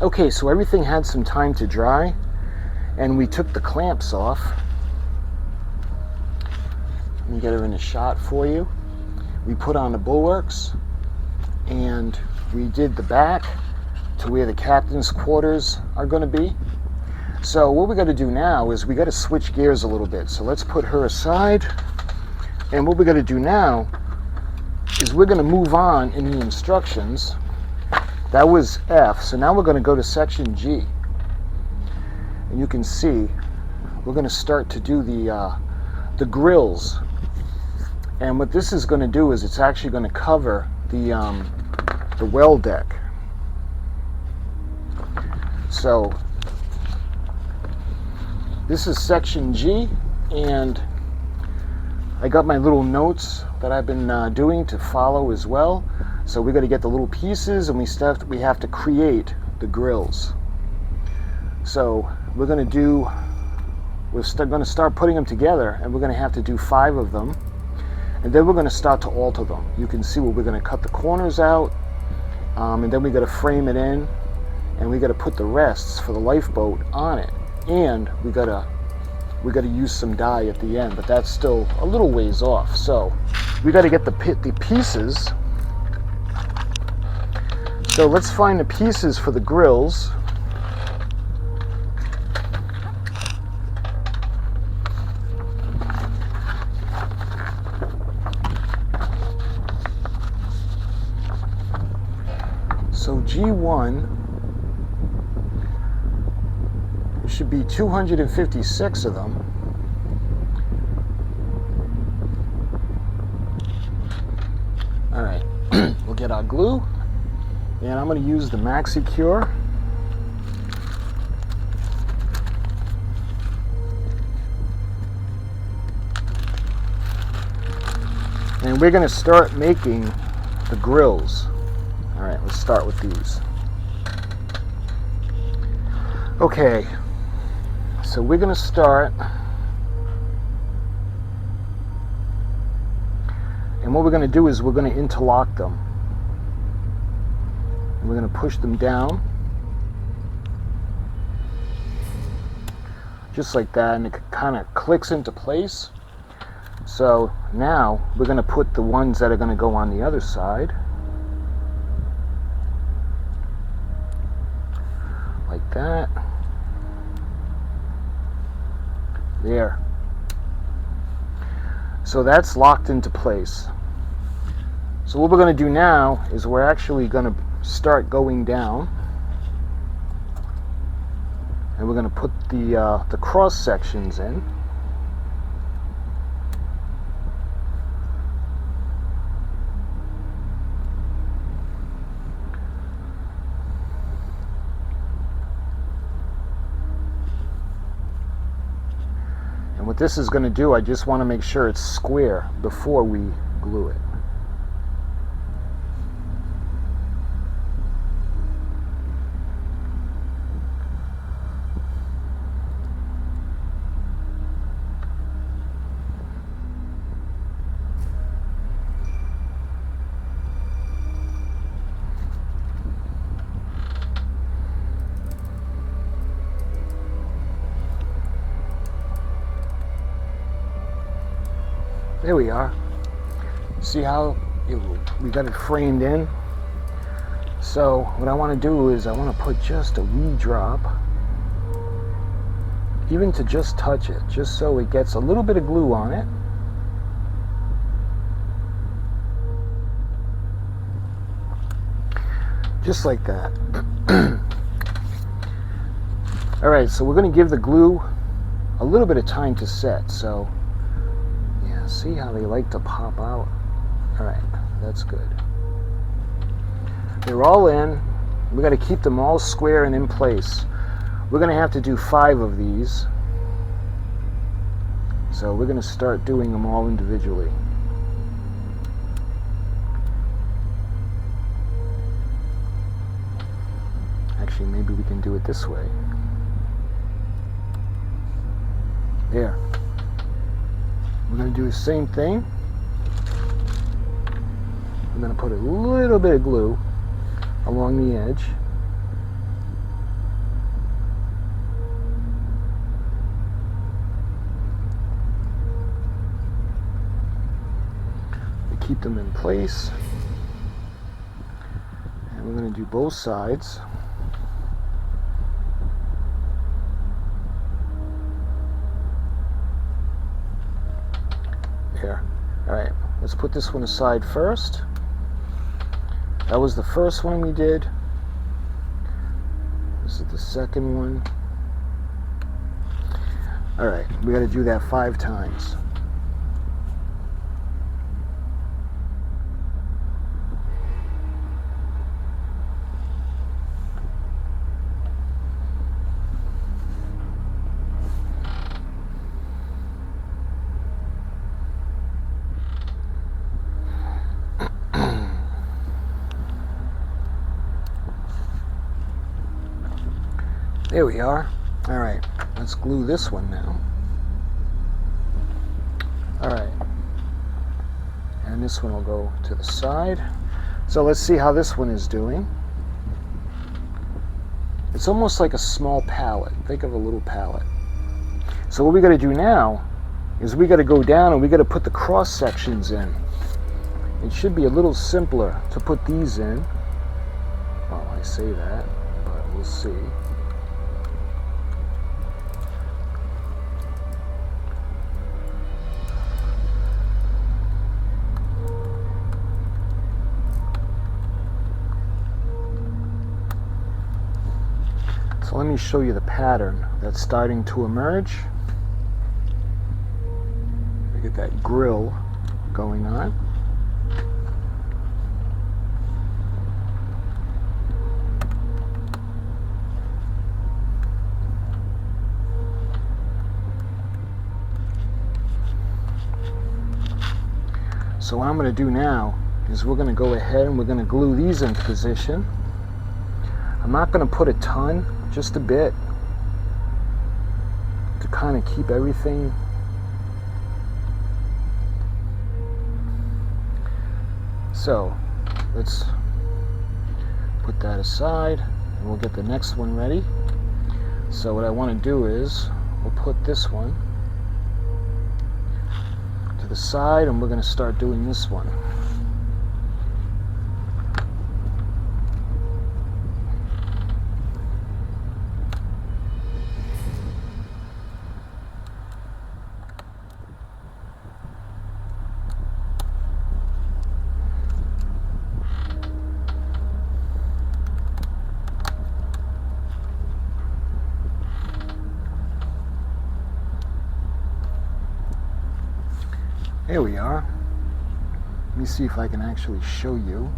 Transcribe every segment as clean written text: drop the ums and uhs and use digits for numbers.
Okay, so everything had some time to dry, and we took the clamps off. Let me get her in a shot for you. We put on the bulwarks, and we did the back to where the captain's quarters are going to be. So what we got to do now is we got to switch gears a little bit. So let's put her aside, and what we got to do now is we're going to move on in the instructions. That was F, so now we're going to go to section G. And you can see we're going to start to do the grills. And what this is going to do is it's actually going to cover the well deck. So this is section G, and I got my little notes that I've been doing to follow as well. So we got to get the little pieces, and we have to create the grills. So we're going to start putting them together, and we're going to have to do 5 of them, and then we're going to start to alter them. You can see where we're going to cut the corners out, and then we got to frame it in, and we got to put the rests for the lifeboat on it, and we got to use some dye at the end, but that's still a little ways off. So we got to get the pieces. So let's find the pieces for the grills. So G1, there should be 256 of them. All right, we'll get our glue. And I'm going to use the OCCRE. And we're going to start making the grills. All right, let's start with these. Okay, so we're going to start. And what we're going to do is we're going to interlock them. We're going to push them down just like that, and it kind of clicks into place. So now we're going to put the ones that are going to go on the other side like that. There. So that's locked into place. So what we're going to do now is we're actually going to start going down, and we're going to put the cross sections in. And what this is going to do, I just want to make sure it's square before we glue it. There we are. See how we got it framed in? So what I want to do is I want to put just a wee drop, even to just touch it, just so it gets a little bit of glue on it. Just like that. All right, so we're going to give the glue a little bit of time to set. So see how they like to pop out? All right, that's good. They're all in. We got to keep them all square and in place. We're going to have to do 5 of these. So we're going to start doing them all individually. Actually, maybe we can do it this way. There. We're going to do the same thing. I'm going to put a little bit of glue along the edge. put them in place. And we're going to do both sides. There. Alright, let's put this one aside first. That was the first one we did. This is the second one. Alright, we got to do that 5 times. There we are. Alright, let's glue this one now. Alright. And this one will go to the side. So let's see how this one is doing. It's almost like a small palette. Think of a little palette. So what we got to do now is we got to go down and we got to put the cross sections in. It should be a little simpler to put these in. Well, I say that, but we'll see. So let me show you the pattern that's starting to emerge. We get that grill going on. So what I'm going to do now is we're going to go ahead and we're going to glue these into position. I'm not going to put a ton, just a bit, to kind of keep everything so. Let's put that aside and we'll get the next one ready. So what I want to do is we'll put this one to the side and we're going to start doing this one. Here we are. Let me see if I can actually show you.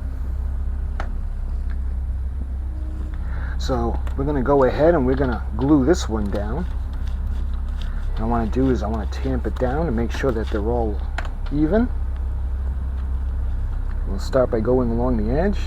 So we're going to go ahead and we're going to glue this one down. What I want to do is I want to tamp it down to make sure that they're all even. We'll start by going along the edge.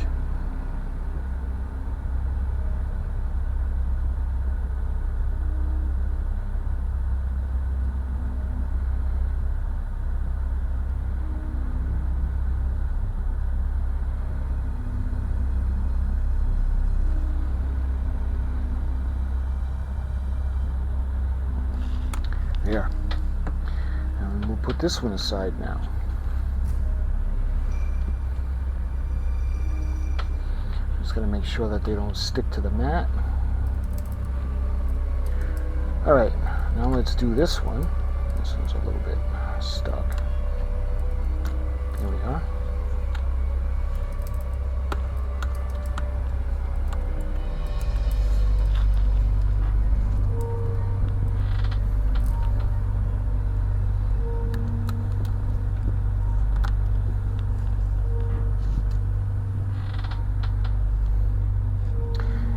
There. And we'll put this one aside now. Just going to make sure that they don't stick to the mat. Alright, now let's do this one. This one's a little bit stuck. Here we are.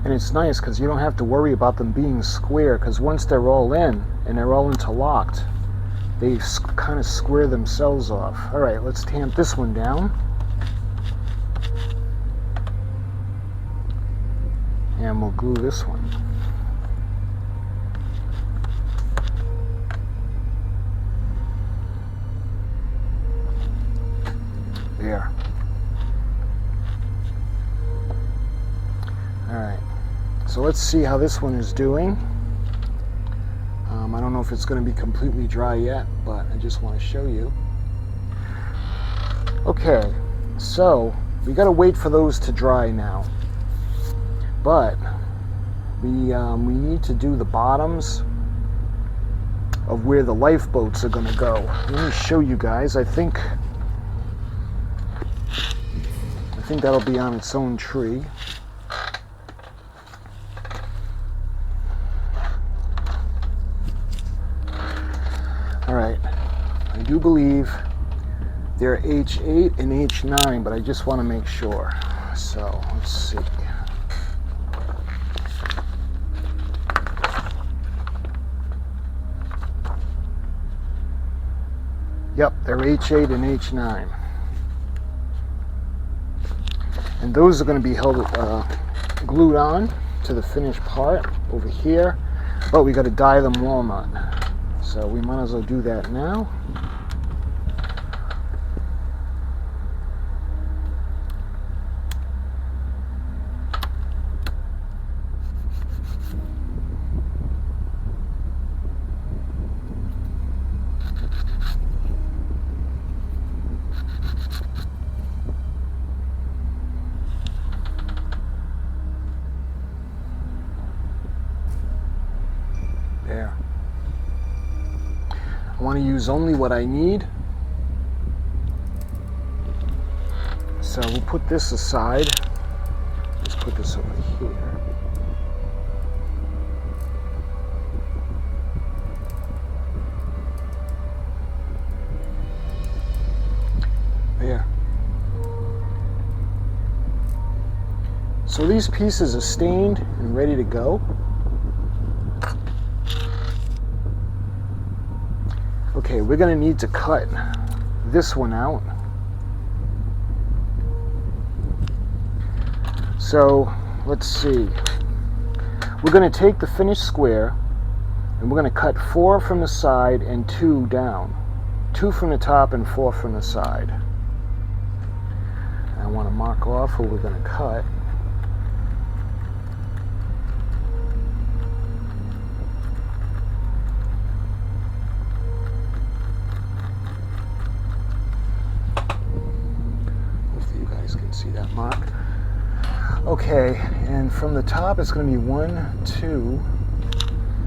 And it's nice because you don't have to worry about them being square, because once they're all in and they're all interlocked, they kind of square themselves off. Alright, let's tamp this one down. And we'll glue this one. There. Alright. So let's see how this one is doing. I don't know if it's going to be completely dry yet, but I just want to show you. Okay, so we gotta wait for those to dry now, but we need to do the bottoms of where the lifeboats are gonna go. Let me show you guys. I think that'll be on its own tree. All right, I do believe they're H8 and H9, but I just want to make sure. So let's see. Yep, they're H8 and H9. And those are going to be held glued on to the finished part over here, but we got to dye them walnut. So we might as well do that now. There. I want to use only what I need. So we'll put this aside. Let's put this over here. There. So these pieces are stained and ready to go. Okay, we're going to need to cut this one out. So let's see. We're going to take the finished square and we're going to cut 4 from the side and 2 down. 2 from the top and 4 from the side. And I want to mark off who we're going to cut. See that mark? Okay, and from the top it's going to be 1, 2.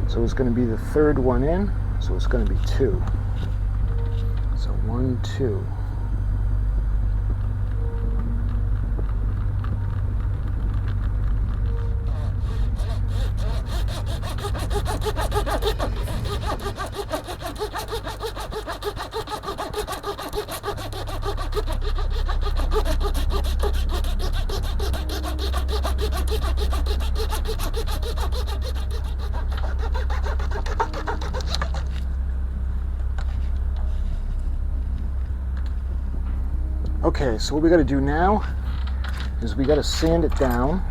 So it's going to be the third one in. So it's going to be 2. So 1, 2. Okay, so what we got to do now is we got to sand it down.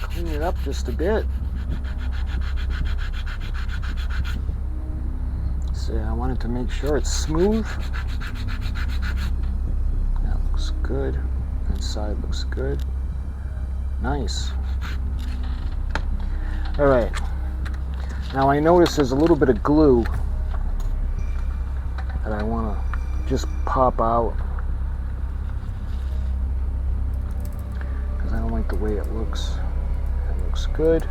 Clean it up just a bit. I wanted to make sure it's smooth. That looks good. That side looks good. Nice. All right. Now I notice there's a little bit of glue that I want to just pop out because I don't like the way it looks. That looks good.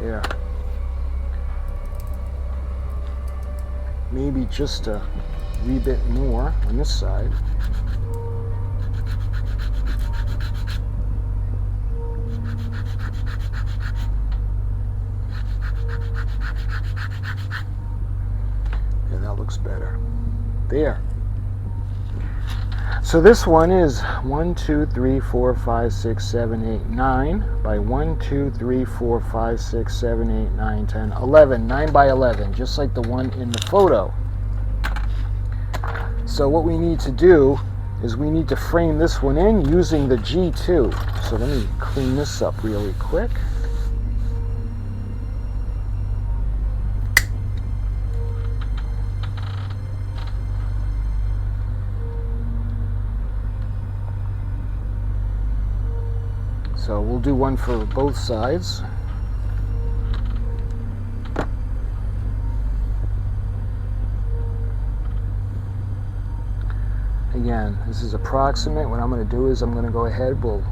There. Maybe just a wee bit more on this side. Yeah, that looks better. There. So this one is 1, 2, 3, 4, 5, 6, 7, 8, 9 by 1, 2, 3, 4, 5, 6, 7, 8, 9, 10, 11. 9 by 11, just like the one in the photo. So what we need to do is we need to frame this one in using the G2. So let me clean this up really quick. So we'll do one for both sides. Again, this is approximate. What I'm going to do is I'm going to go ahead, we'll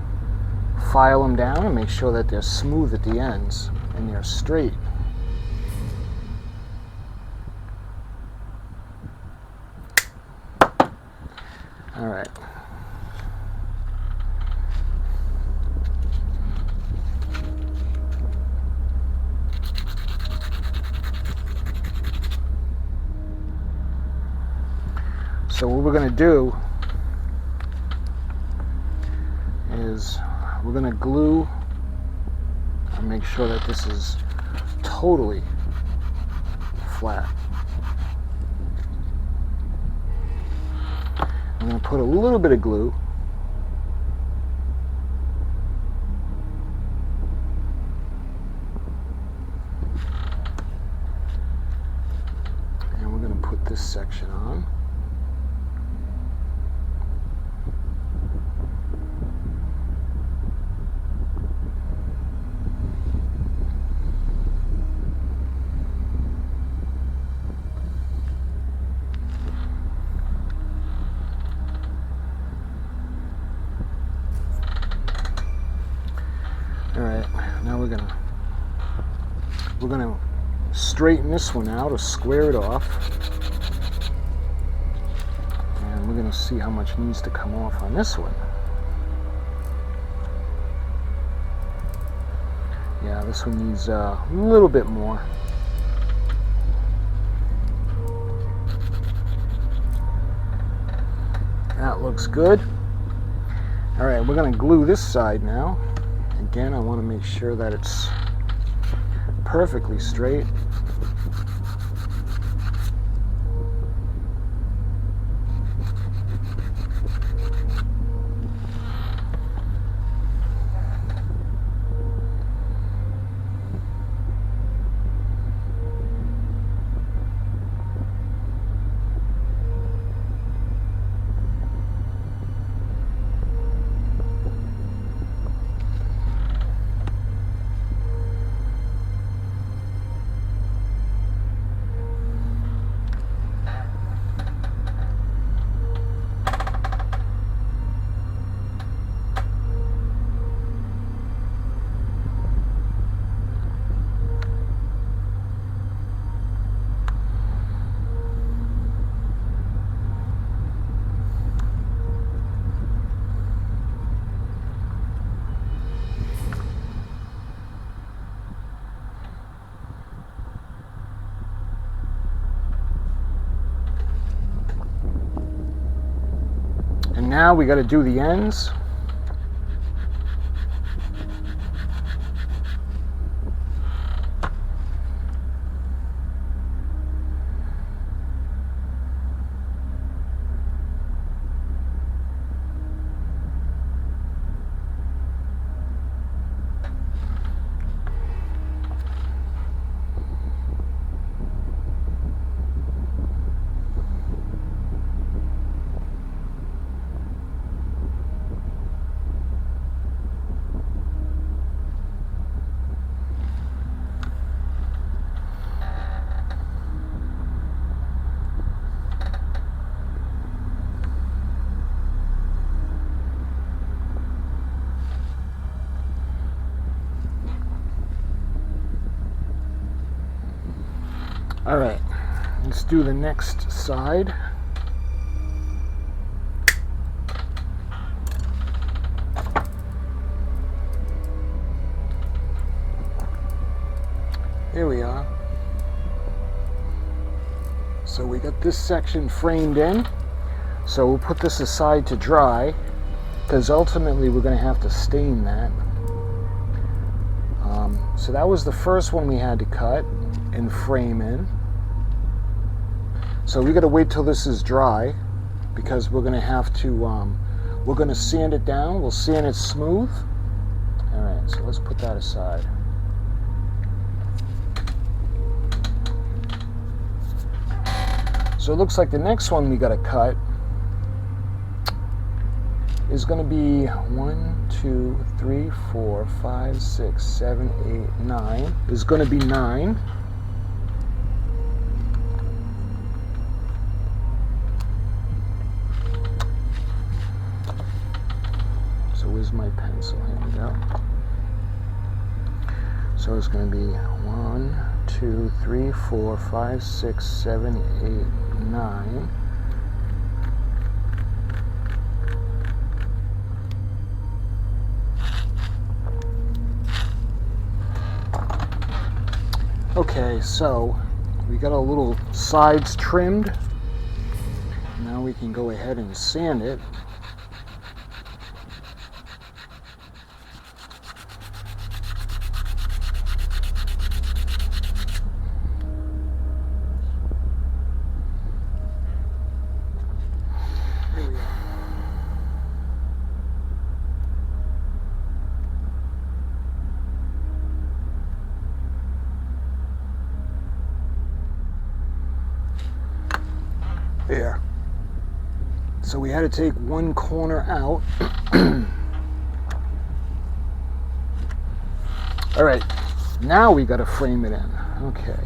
file them down and make sure that they're smooth at the ends and they're straight. All right. So what we're going to do is we're going to glue and make sure that this is totally flat. I'm going to put a little bit of glue. And we're going to put this section on. Alright, now we're gonna straighten this one out or square it off. And we're gonna see how much needs to come off on this one. Yeah, this one needs a little bit more. That looks good. Alright, we're gonna glue this side now. Again, I want to make sure that it's perfectly straight. And now we got to do the ends. All right, let's do the next side. Here we are. So we got this section framed in. So we'll put this aside to dry, because ultimately we're going to have to stain that. So that was the first one we had to cut and frame in. So we got to wait till this is dry, because we're going to have to, we're going to sand it down. We'll sand it smooth. All right, so let's put that aside. So it looks like the next one we got to cut is going to be 1, 2, 3, 4, 5, 6, 7, 8, 9. Is going to be 9. So where's my pencil? Here we go. So it's going to be 1, 2, 3, 4, 5, 6, 7, 8, 9. Okay, so we got our little sides trimmed. Now we can go ahead and sand it. There. So we had to take one corner out. All right, now we got to frame it in. Okay.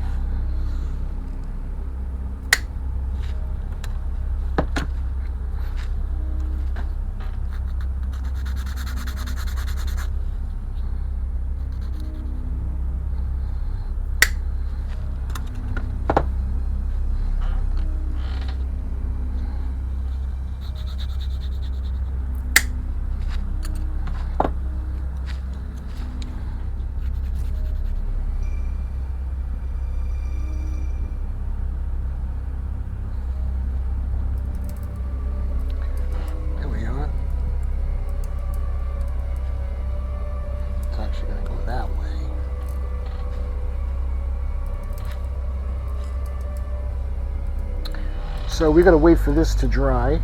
So we got to wait for this to dry,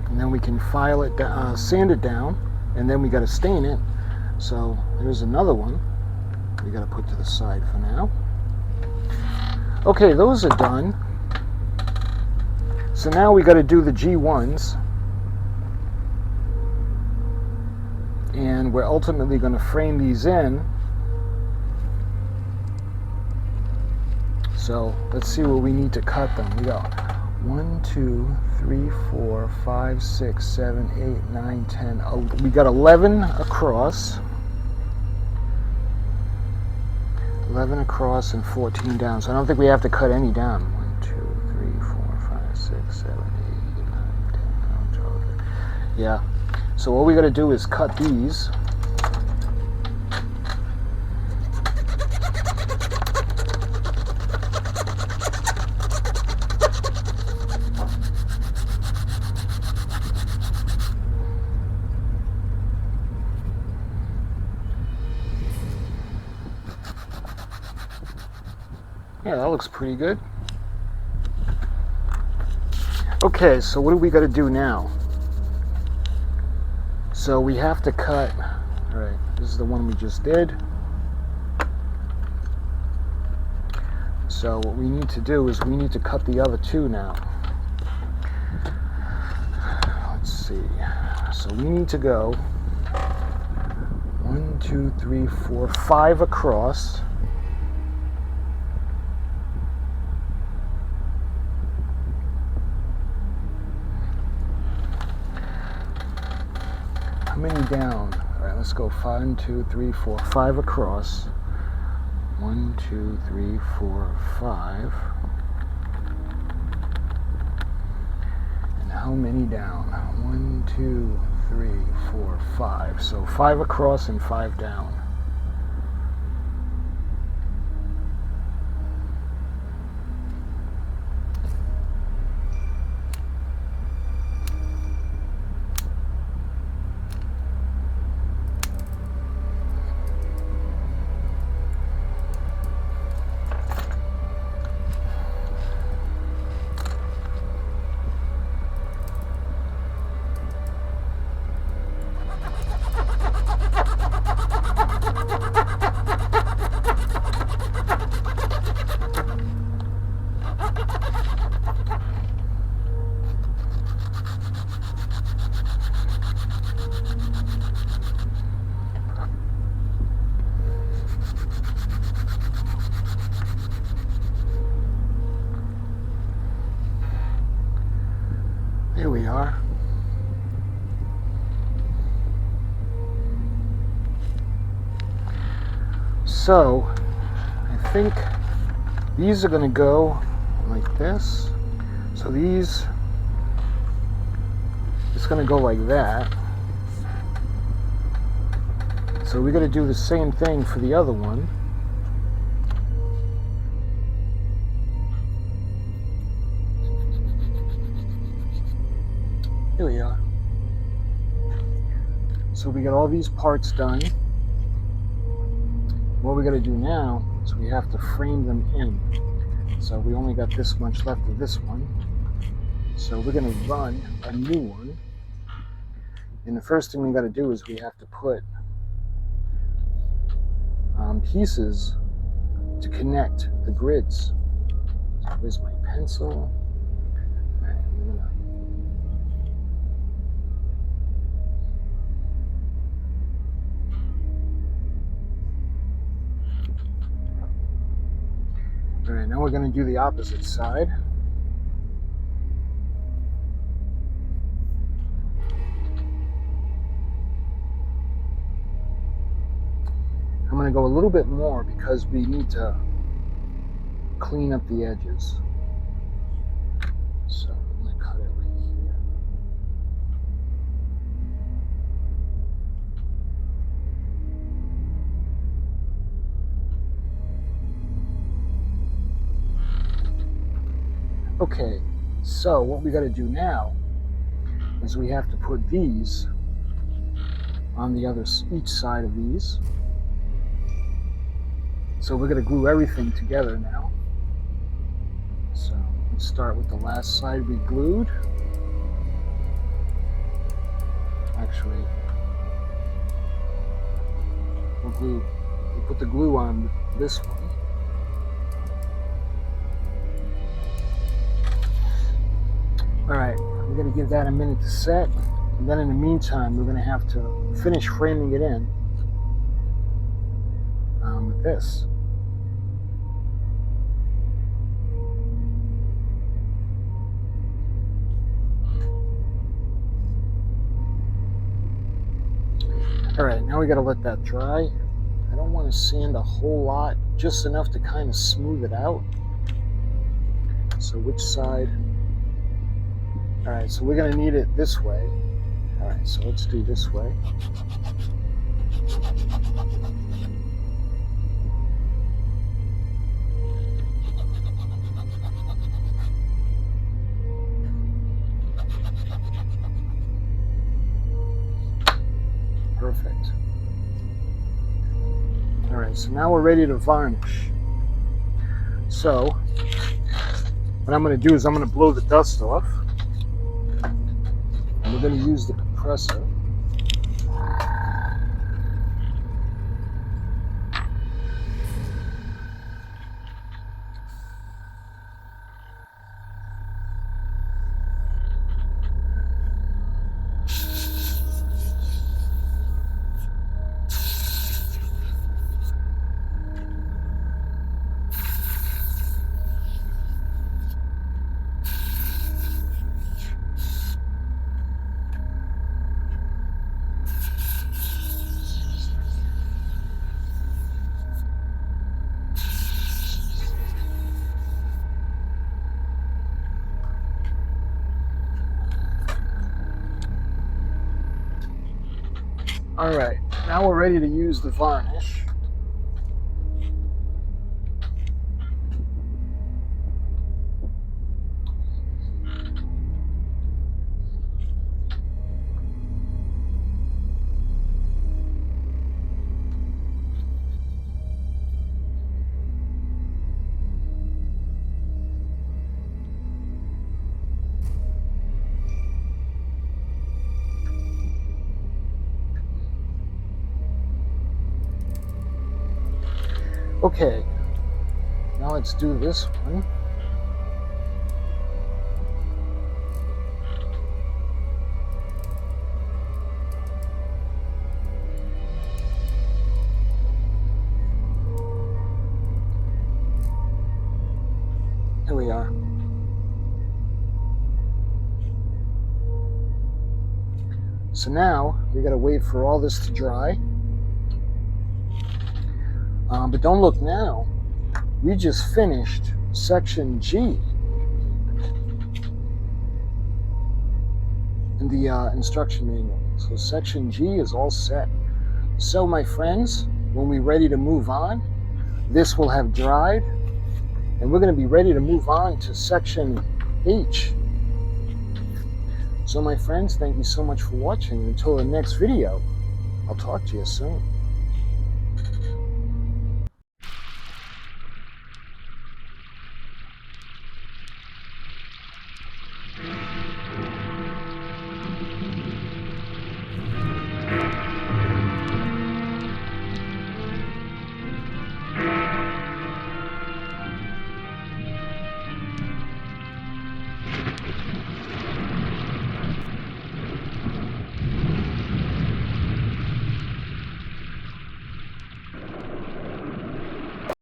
and then we can file it, sand it down, and then we got to stain it. So there's another one we got to put to the side for now. Okay, those are done. So now we got to do the G1s, and we're ultimately going to frame these in. So let's see where we need to cut them. We got 1, 2, 3, 4, 5, 6, 7, 8, 9, 10. Oh, we got 11 across. 11 across and 14 down. So I don't think we have to cut any down. 1, 2, 3, 4, 5, 6, 7, 8, 9, 10, 11, 12. Yeah. So what we got to do is cut these. Yeah, that looks pretty good. Okay, so what do we got to do now? So we have to cut, all right, this is the one we just did. So what we need to do is we need to cut the other two now. Let's see. So we need to go 1, 2, 3, 4, 5 across. How many down? All right, let's go 1, 2, 3, 4, 5 across. 1, 2, 3, 4, 5. And how many down? 1, 2, 3, 4, 5. So 5 across and 5 down. we are. So, I think these are going to go like this. So these, it's going to go like that. So we're going to do the same thing for the other one. Here we are. So we got all these parts done. What we got to do now is we have to frame them in. So we only got this much left of this one. So we're going to run a new one. And the first thing we got to do is we have to put pieces to connect the grids. So where's my pencil? All right, now we're going to do the opposite side. I'm going to go a little bit more because we need to clean up the edges. So I'm going to cut it right here. Okay, so what we got to do now is we have to put these on the other, each side of these. So we're going to glue everything together now. So let's start with the last side we glued. Actually, we'll put the glue on this one. All right, we're going to give that a minute to set. And then in the meantime, we're going to have to finish framing it in with this. All right, now we got to let that dry. I don't want to sand a whole lot, just enough to kind of smooth it out. So which side? All right, so we're going to need it this way. All right, so let's do this way. Perfect. All right, so now we're ready to varnish. So what I'm going to do is I'm going to blow the dust off. And we're going to use the compressor. All right, now we're ready to use the varnish. Okay, now let's do this one. Here we are. So now we got to wait for all this to dry. But don't look now. We just finished section G in the instruction manual. So section G is all set. So my friends, when we're ready to move on, this will have dried, and we're going to be ready to move on to section H. So my friends, thank you so much for watching. Until the next video, I'll talk to you soon.